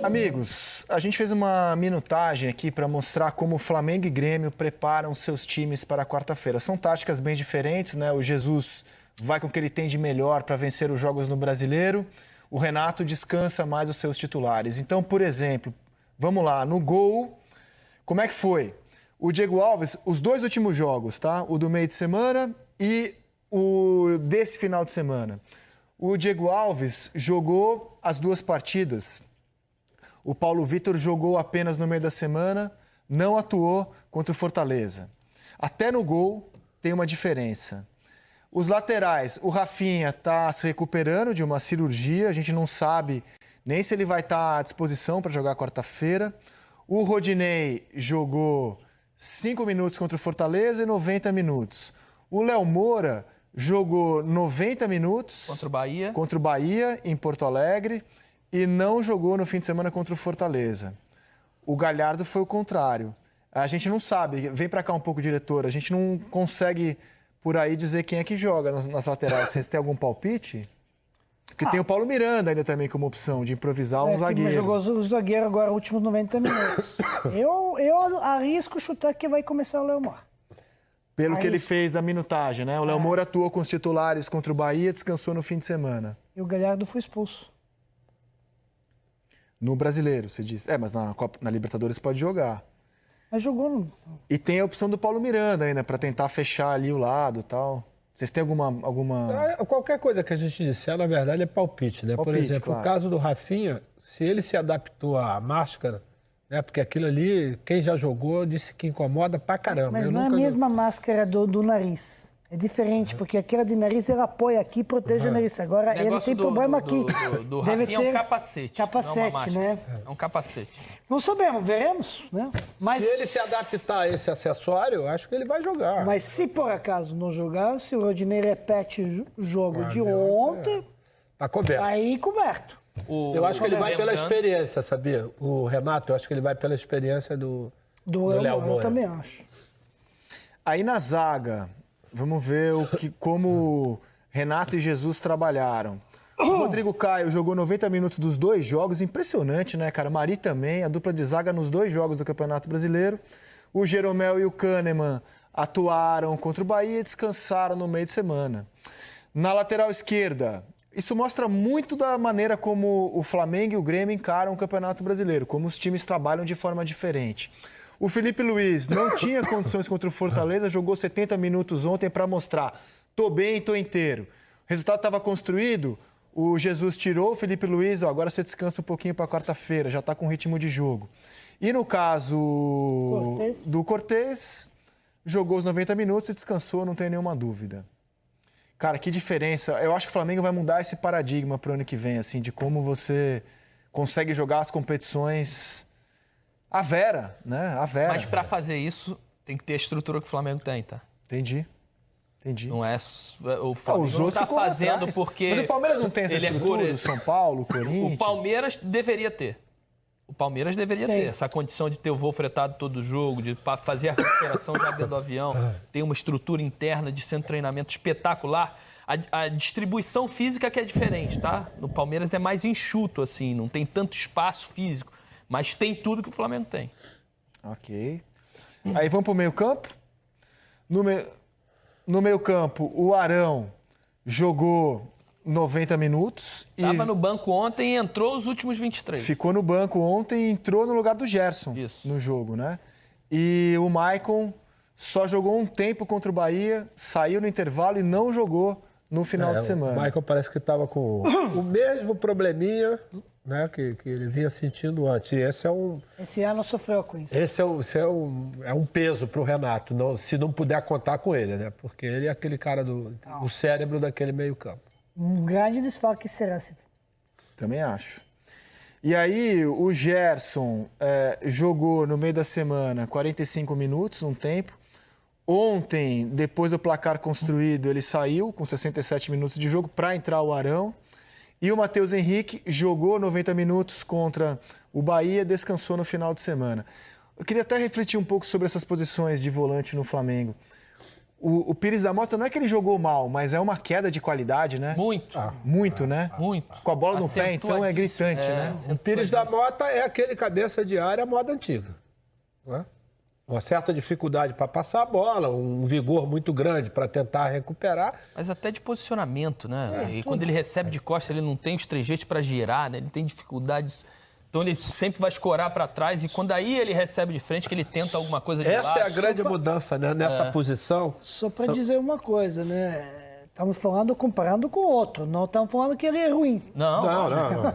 Amigos, a gente fez uma minutagem aqui para mostrar como Flamengo e Grêmio preparam seus times para a quarta-feira. São táticas bem diferentes, né? O Jesus vai com o que ele tem de melhor para vencer os jogos no Brasileiro. O Renato descansa mais os seus titulares. Então, por exemplo, vamos lá, no gol, como é que foi? O Diego Alves, os dois últimos jogos, tá? O do meio de semana e o desse final de semana. O Diego Alves jogou as duas partidas. O Paulo Vitor jogou apenas no meio da semana, não atuou contra o Fortaleza. Até no gol tem uma diferença. Os laterais, o Rafinha está se recuperando de uma cirurgia, a gente não sabe nem se ele vai estar à disposição para jogar quarta-feira. O Rodinei jogou 5 minutos contra o Fortaleza e 90 minutos. O Léo Moura jogou 90 minutos contra o Bahia em Porto Alegre e não jogou no fim de semana contra o Fortaleza. O Galhardo foi o contrário. A gente não sabe, vem para cá um pouco, diretor, a gente não consegue por aí dizer quem é que joga nas laterais. Vocês têm algum palpite? Porque tem o Paulo Miranda ainda também como opção de improvisar um zagueiro. Jogou o zagueiro agora, últimos 90 minutos. eu arrisco chutar que vai começar o Léo Moura. Pelo que ele fez da minutagem, né? O Léo Moura atuou com os titulares contra o Bahia, descansou no fim de semana. E o Galhardo foi expulso. No Brasileiro, você disse. Mas na Libertadores pode jogar. Mas jogou no... E tem a opção do Paulo Miranda ainda, para tentar fechar ali o lado e tal. Vocês têm alguma... Qualquer coisa que a gente disser, na verdade, é palpite, né? Por exemplo, claro. O caso do Rafinha, se ele se adaptou à máscara, né? Porque aquilo ali, quem já jogou, disse que incomoda pra caramba. Mas não é a mesma máscara do nariz. É diferente, porque aquela de nariz, ela apoia aqui e protege o nariz. Agora, ele tem problema aqui. Do Rafinha é um capacete. Capacete, né? É um capacete. Não sabemos, veremos, né? Mas se ele se adaptar a esse acessório, eu acho que ele vai jogar. Mas se por acaso não jogar, se o Rodinei repete o jogo de ontem... Tá coberto. Aí coberto. Eu acho que ele vai pela experiência, sabia? O Renato, eu acho que ele vai pela experiência do Léo Moura. Eu também acho. Aí na zaga... Vamos ver como Renato e Jesus trabalharam. O Rodrigo Caio jogou 90 minutos dos dois jogos. Impressionante, né, cara? Mari também, a dupla de zaga nos dois jogos do Campeonato Brasileiro. O Jeromel e o Kahneman atuaram contra o Bahia e descansaram no meio de semana. Na lateral esquerda, isso mostra muito da maneira como o Flamengo e o Grêmio encaram o Campeonato Brasileiro, como os times trabalham de forma diferente. O Felipe Luiz não tinha condições contra o Fortaleza, jogou 70 minutos ontem para mostrar, tô bem, tô inteiro. O resultado estava construído, o Jesus tirou o Felipe Luiz, agora você descansa um pouquinho para quarta-feira, já está com ritmo de jogo. E no caso do Cortez, jogou os 90 minutos e descansou, não tem nenhuma dúvida. Cara, que diferença. Eu acho que o Flamengo vai mudar esse paradigma para o ano que vem, assim, de como você consegue jogar as competições... A Vera, né? A Vera. Mas para fazer isso, tem que ter a estrutura que o Flamengo tem, tá? Entendi. Não é... O Flamengo não tá fazendo atrás. Porque... Mas o Palmeiras não tem essa estrutura, o São Paulo, o Corinthians... O Palmeiras deveria ter. Essa condição de ter o voo fretado todo jogo, de fazer a recuperação já dentro do avião, tem uma estrutura interna de centro de treinamento espetacular. A distribuição física que é diferente, tá? No Palmeiras é mais enxuto, assim, não tem tanto espaço físico. Mas tem tudo que o Flamengo tem. Ok. Aí vamos para o meio-campo. No meio-campo, o Arão jogou 90 minutos. Estava no banco ontem e entrou os últimos 23. Ficou no banco ontem e entrou no lugar do Gerson no jogo, né? E o Maicon só jogou um tempo contra o Bahia, saiu no intervalo e não jogou no final de semana. O Maicon parece que estava com o mesmo probleminha... Né, que ele vinha sentindo antes. Esse ano sofreu com isso. Esse é um peso para o Renato, se não puder contar com ele, né? Porque ele é aquele cara o cérebro daquele meio-campo. Um grande desfalque será. Também acho. E aí, o Gerson jogou no meio da semana 45 minutos, um tempo. Ontem, depois do placar construído, ele saiu com 67 minutos de jogo para entrar o Arão. E o Matheus Henrique jogou 90 minutos contra o Bahia, descansou no final de semana. Eu queria até refletir um pouco sobre essas posições de volante no Flamengo. o Pires da Mota não é que ele jogou mal, mas é uma queda de qualidade, né? Muito. Muito, né? Muito. Com a bola no pé, então é gritante, né? O Pires da Mota é aquele cabeça de área moda antiga. Não é? Uma certa dificuldade para passar a bola, um vigor muito grande para tentar recuperar. Mas até de posicionamento, né? E quando ele recebe de costas, ele não tem os trejeitos para girar, né? Ele tem dificuldades. Então ele sempre vai escorar para trás e quando aí ele recebe de frente, que ele tenta alguma coisa de lado. Essa é a grande mudança, né? Nessa posição. Só para dizer uma coisa, né? Estamos falando comparando com o outro, não estamos falando que ele é ruim. Não.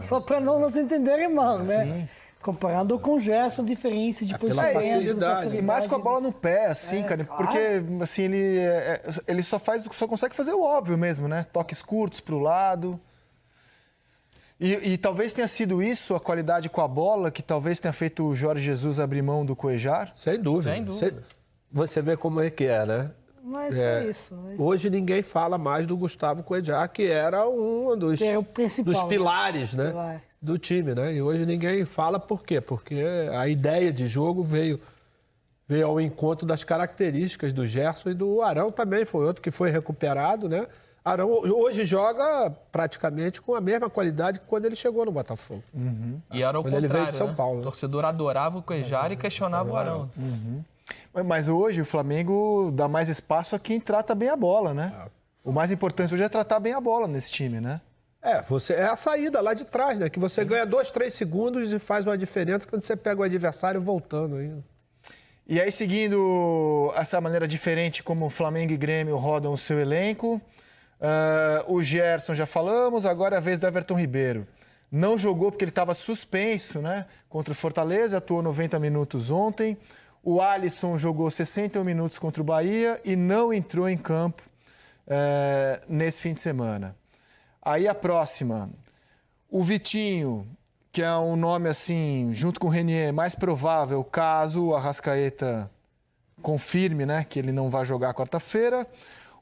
Só para não nos entenderem mal, né? Sim. Comparando com o Gerson, diferença de posicionamento, facilidade. E mais com a bola no pé, assim, cara. Porque, assim, ele só consegue fazer o óbvio mesmo, né? Toques curtos pro lado. E talvez tenha sido isso, a qualidade com a bola, que talvez tenha feito o Jorge Jesus abrir mão do Cuéllar. Sem dúvida. Você vê como é que é, né? Mas é isso. Hoje ninguém fala mais do Gustavo Cuéllar, que era um dos pilares, né? Do time, né? E hoje ninguém fala por quê? Porque a ideia de jogo veio ao encontro das características do Gerson e do Arão também. Foi outro que foi recuperado, né? Arão hoje joga praticamente com a mesma qualidade que quando ele chegou no Botafogo. Uhum. E era o quando contrário, ele veio de São Paulo. O torcedor adorava o Cuéllar e questionava o Arão. Uhum. Mas hoje o Flamengo dá mais espaço a quem trata bem a bola, né? O mais importante hoje é tratar bem a bola nesse time, né? É a saída lá de trás, né? Que você ganha 2, 3 segundos e faz uma diferença quando você pega o adversário voltando ainda. E aí, seguindo essa maneira diferente como Flamengo e Grêmio rodam o seu elenco, o Gerson já falamos, agora é a vez do Everton Ribeiro. Não jogou porque ele estava suspenso, né? Contra o Fortaleza, atuou 90 minutos ontem. O Alisson jogou 61 minutos contra o Bahia e não entrou em campo nesse fim de semana. Aí a próxima, o Vitinho, que é um nome assim, junto com o Renier, mais provável caso o Arrascaeta confirme, né, que ele não vai jogar quarta-feira.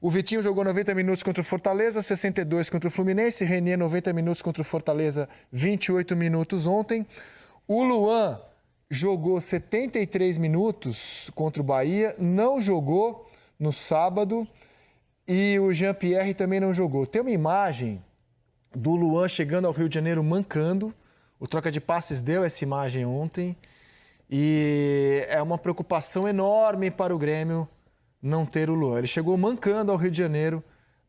O Vitinho jogou 90 minutos contra o Fortaleza, 62 contra o Fluminense. Renier 90 minutos contra o Fortaleza, 28 minutos ontem. O Luan jogou 73 minutos contra o Bahia, não jogou no sábado. E o Jean-Pierre também não jogou. Tem uma imagem do Luan chegando ao Rio de Janeiro mancando. O Troca de Passes deu essa imagem ontem. E é uma preocupação enorme para o Grêmio não ter o Luan. Ele chegou mancando ao Rio de Janeiro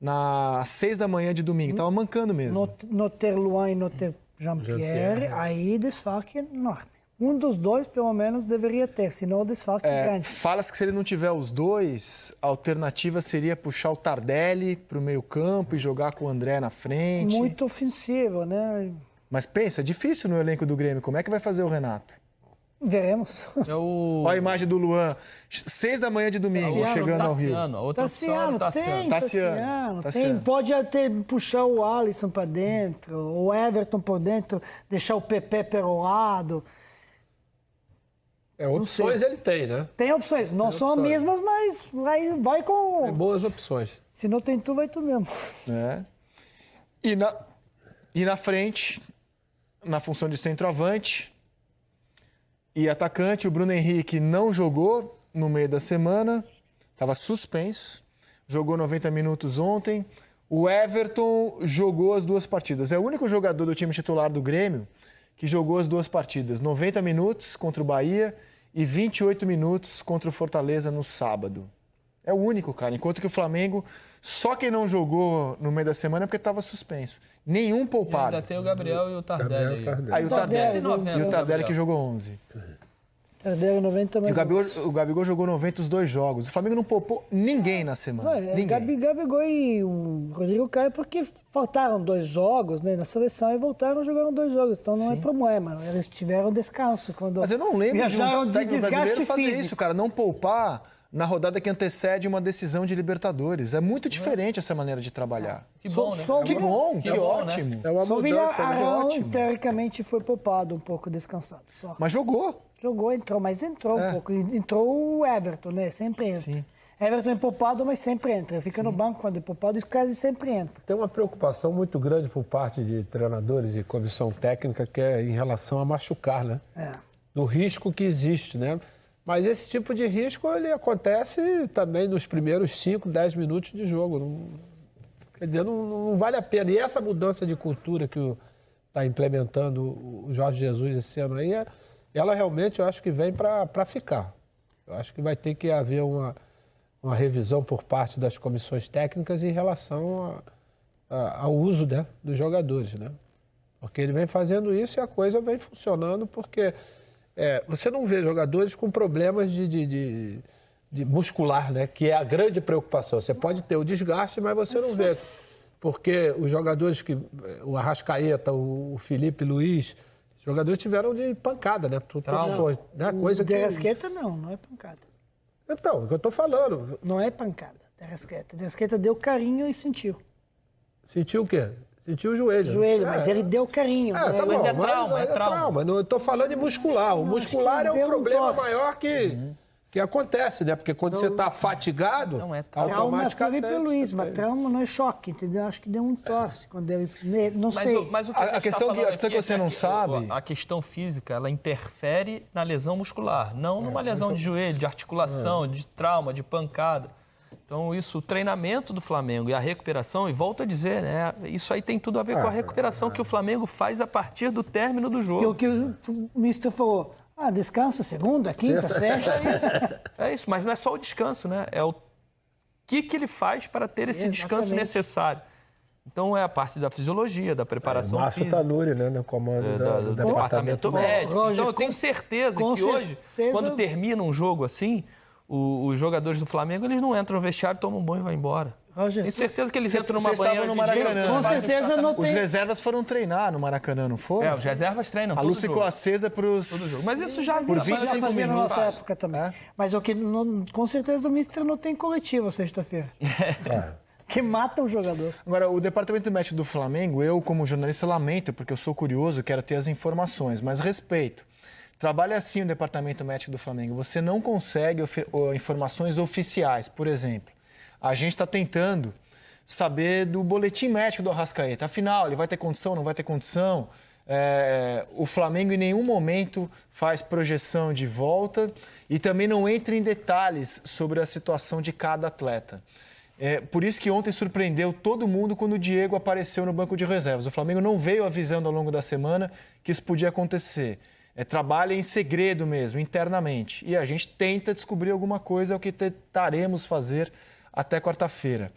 às 6 da manhã de domingo. Estava mancando mesmo. Não ter Luan e não ter Jean-Pierre, aí desfalque enorme. Um dos dois, pelo menos, deveria ter, senão o desfalque é grande. Fala-se que se ele não tiver os dois, a alternativa seria puxar o Tardelli para o meio-campo e jogar com o André na frente. Muito ofensivo, né? Mas pensa, é difícil no elenco do Grêmio. Como é que vai fazer o Renato? Veremos. Olha a imagem do Luan, 6 da manhã de domingo, chegando ao Rio. Outra opção é o Tassiano. Pode até puxar o Alisson para dentro, o Everton por dentro, deixar o Pepe pelo lado. Opções ele tem, né? Tem opções. Não são as mesmas, mas vai com... Tem boas opções. Se não tem tu, vai tu mesmo. E na frente, na função de centroavante e atacante, o Bruno Henrique não jogou no meio da semana, estava suspenso, jogou 90 minutos ontem. O Everton jogou as 2 partidas. É o único jogador do time titular do Grêmio que jogou as 2 partidas, 90 minutos contra o Bahia e 28 minutos contra o Fortaleza no sábado. É o único, cara. Enquanto que o Flamengo, só quem não jogou no meio da semana é porque estava suspenso. Nenhum poupado. E ainda tem o Gabriel e o Tardelli. Aí o Tardelli que jogou 11. Tardelli 90 mais o Gabigol jogou 90 os 2 jogos. O Flamengo não poupou ninguém na semana. Ninguém. Gabigol e o Rodrigo Caio porque faltaram 2 jogos, né, na seleção e voltaram a jogar 2 jogos. Então não é problema. Eles tiveram descanso. Mas eu não lembro de um técnico brasileiro fazer isso, cara. Não poupar na rodada que antecede uma decisão de Libertadores. É muito diferente essa maneira de trabalhar. Que bom, né? Que ótimo. É uma mudança, Arão, teoricamente, foi poupado um pouco, descansado. Só. Mas jogou. Entrou um pouco. Entrou o Everton, né? Sempre entra. Sim. Everton é poupado, mas sempre entra. Fica no banco quando é poupado e quase sempre entra. Tem uma preocupação muito grande por parte de treinadores e comissão técnica que é em relação a machucar, né? Do risco que existe, né? Mas esse tipo de risco ele acontece também nos primeiros 5, 10 minutos de jogo. Quer dizer, não vale a pena. E essa mudança de cultura que está implementando o Jorge Jesus esse ano aí, ela realmente eu acho que vem para ficar. Eu acho que vai ter que haver uma revisão por parte das comissões técnicas em relação ao uso, né, dos jogadores, né? Porque ele vem fazendo isso e a coisa vem funcionando porque você não vê jogadores com problemas de muscular, né? Que é a grande preocupação. Você pode ter o desgaste, mas você não vê. Porque os jogadores o Arrascaeta, o Felipe Luiz, os jogadores tiveram de pancada, né? O De Arrascaeta não é pancada. Então, o que eu estou falando. Não é pancada, De Arrascaeta. De Arrascaeta deu carinho e sentiu. Sentiu o quê? Sentiu o joelho. Mas ele deu carinho. Tá bom, mas é trauma. Não, eu estou falando de muscular. O muscular é um problema maior que acontece, né? Porque quando você está fatigado, automaticamente... Trauma Felipe Luiz, mas trauma não é choque, entendeu? Acho que deu um torce quando ele... Não sei. Mas o que a questão que você não sabe... A questão física, ela interfere na lesão muscular, não numa lesão de joelho, de articulação, de trauma, de pancada. Então, o treinamento do Flamengo e a recuperação, e volto a dizer, né? Isso aí tem tudo a ver com a recuperação que o Flamengo faz a partir do término do jogo. O que o mister falou, descansa segunda, quinta, sexta. É isso, mas não é só o descanso, né? É o que ele faz para ter esse descanso necessário. Então, é a parte da fisiologia, da preparação física. Márcio Tanuri, né? No comando do departamento médico. Então, eu tenho certeza que hoje, quando termina um jogo assim... Os jogadores do Flamengo, eles não entram no vestiário, tomam um banho e vão embora. Tenho certeza que eles entram numa banheira no Maracanã. Com certeza não tem... Os reservas foram treinar no Maracanã, não foram? Os reservas treinam. A luz ficou acesa para os... Mas isso já por 25 minutos. Na nossa época também. Mas com certeza o mister não tem coletivo sexta-feira. Que mata o jogador. Agora, o departamento médico do Flamengo, eu como jornalista lamento, porque eu sou curioso, quero ter as informações, mas respeito. Trabalha assim o departamento médico do Flamengo. Você não consegue informações oficiais. Por exemplo, a gente está tentando saber do boletim médico do Arrascaeta. Afinal, ele vai ter condição, não vai ter condição? O Flamengo em nenhum momento faz projeção de volta e também não entra em detalhes sobre a situação de cada atleta. Por isso que ontem surpreendeu todo mundo quando o Diego apareceu no banco de reservas. O Flamengo não veio avisando ao longo da semana que isso podia acontecer. Trabalha em segredo mesmo, internamente. E a gente tenta descobrir alguma coisa, é o que tentaremos fazer até quarta-feira.